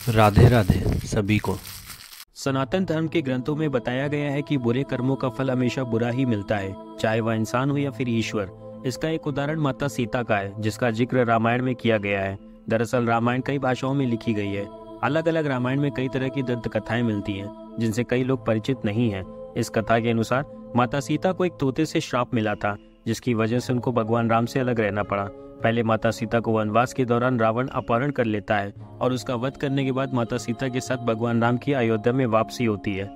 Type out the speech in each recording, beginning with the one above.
राधे राधे सभी को। सनातन धर्म के ग्रंथों में बताया गया है कि बुरे कर्मों का फल हमेशा बुरा ही मिलता है, चाहे वह इंसान हो या फिर ईश्वर। इसका एक उदाहरण माता सीता का है, जिसका जिक्र रामायण में किया गया है। दरअसल रामायण कई भाषाओं में लिखी गई है। अलग अलग रामायण में कई तरह की दंत कथाएं मिलती हैं, जिनसे कई लोग परिचित नहीं हैं। इस कथा के अनुसार माता सीता को एक तोते से श्राप मिला था, जिसकी वजह से उनको भगवान राम से अलग रहना पड़ा। पहले माता सीता को वनवास के दौरान रावण अपहरण कर लेता है और उसका वध करने के बाद माता सीता के साथ भगवान राम की अयोध्या में वापसी होती है।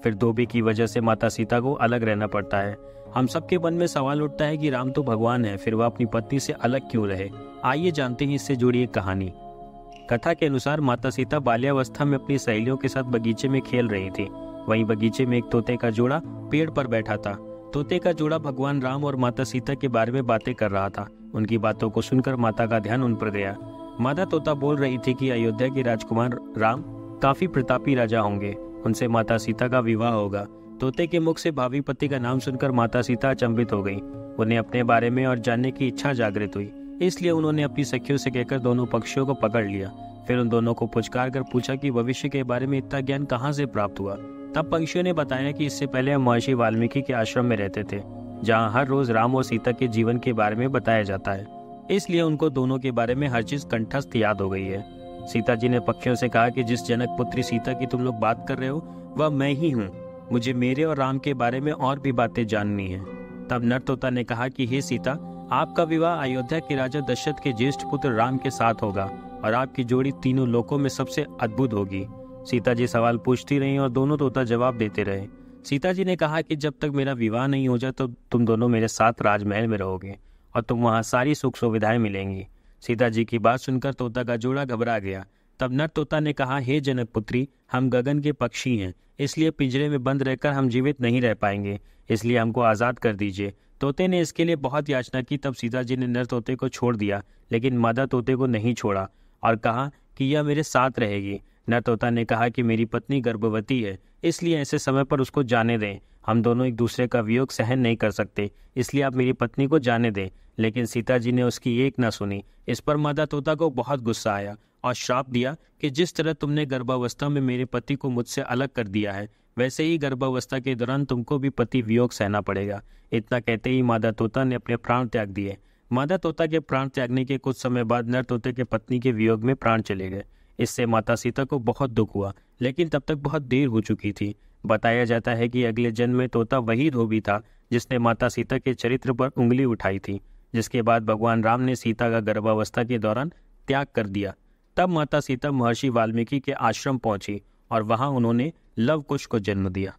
फिर धोबी की वजह से माता सीता को अलग रहना पड़ता है। हम सबके मन में सवाल उठता है कि राम तो भगवान है, फिर वह अपनी पत्नी से अलग क्यों रहे। आइए जानते हैं इससे जुड़ी एक कहानी। कथा के अनुसार माता सीता बाल्यावस्था में अपनी सहेलियों के साथ बगीचे में खेल रही थी। वहीं बगीचे में एक तोते का जोड़ा पेड़ पर बैठा था। तोते का जोड़ा भगवान राम और माता सीता के बारे में बातें कर रहा था। उनकी बातों को सुनकर माता का ध्यान उन पर गया। माता तोता बोल रही थी कि अयोध्या के राजकुमार राम काफी प्रतापी राजा होंगे, उनसे माता सीता का विवाह होगा। तोते के मुख से भावी पति का नाम सुनकर माता सीता अचंभित हो गई। उन्हें अपने बारे में और जानने की इच्छा जागृत हुई, इसलिए उन्होंने अपनी सखियों से कहकर दोनों पक्षियों को पकड़ लिया। फिर उन दोनों को पुचकार कर पूछा कि भविष्य के बारे में इतना ज्ञान कहाँ से प्राप्त हुआ। तब पक्षियों ने बताया कि इससे पहले हम महर्षि वाल्मीकि के आश्रम में रहते थे, जहाँ हर रोज राम और सीता के जीवन के बारे में बताया जाता है, इसलिए उनको दोनों के बारे में हर चीज कंठस्थ याद हो गई है। सीता जी ने पक्षियों से कहा कि जिस जनक पुत्री सीता की तुम लोग बात कर रहे हो वह मैं ही हूँ। मुझे मेरे और राम के बारे में और भी बातें जाननी है। तब नर तोता ने कहा कि हे सीता, आपका विवाह अयोध्या के राजा दशरथ के ज्येष्ठ पुत्र राम के साथ होगा और आपकी जोड़ी तीनों लोकों में सबसे अद्भुत होगी। सीता जी सवाल पूछती रही और दोनों तोता जवाब देते रहे। सीता जी ने कहा कि जब तक मेरा विवाह नहीं हो जाए तो तुम दोनों मेरे साथ राजमहल में रहोगे और तुम वहां सारी सुख सुविधाएं मिलेंगी। सीता जी की बात सुनकर तोता का जोड़ा घबरा गया। तब नर तोता ने कहा, हे जनक पुत्री, हम गगन के पक्षी हैं, इसलिए पिंजरे में बंद रहकर हम जीवित नहीं रह पाएंगे, इसलिए हमको आजाद कर दीजिए। तोते ने इसके लिए बहुत याचना की। तब सीता जी ने नर तोते को छोड़ दिया, लेकिन मादा तोते को नहीं छोड़ा और कहा कि यह मेरे साथ रहेगी। नर तोता ने कहा कि मेरी पत्नी गर्भवती है, इसलिए ऐसे समय पर उसको जाने दें। हम दोनों एक दूसरे का वियोग सहन नहीं कर सकते, इसलिए आप मेरी पत्नी को जाने दें। लेकिन सीता जी ने उसकी एक ना सुनी। इस पर मादा तोता को बहुत गुस्सा आया और श्राप दिया कि जिस तरह तुमने गर्भावस्था में मेरे पति को मुझसे अलग कर दिया है, वैसे ही गर्भावस्था के दौरान तुमको भी पति वियोग सहना पड़ेगा। इतना कहते ही मादा तोता ने अपने प्राण त्याग दिए। मादा तोता के प्राण त्यागने के कुछ समय बाद नर तोते के पत्नी के वियोग में प्राण चले गए। इससे माता सीता को बहुत दुख हुआ, लेकिन तब तक बहुत देर हो चुकी थी। बताया जाता है कि अगले जन्म में तोता वही धोबी था जिसने माता सीता के चरित्र पर उंगली उठाई थी, जिसके बाद भगवान राम ने सीता का गर्भावस्था के दौरान त्याग कर दिया। तब माता सीता महर्षि वाल्मीकि के आश्रम पहुंची और वहां उन्होंने लव कुश को जन्म दिया।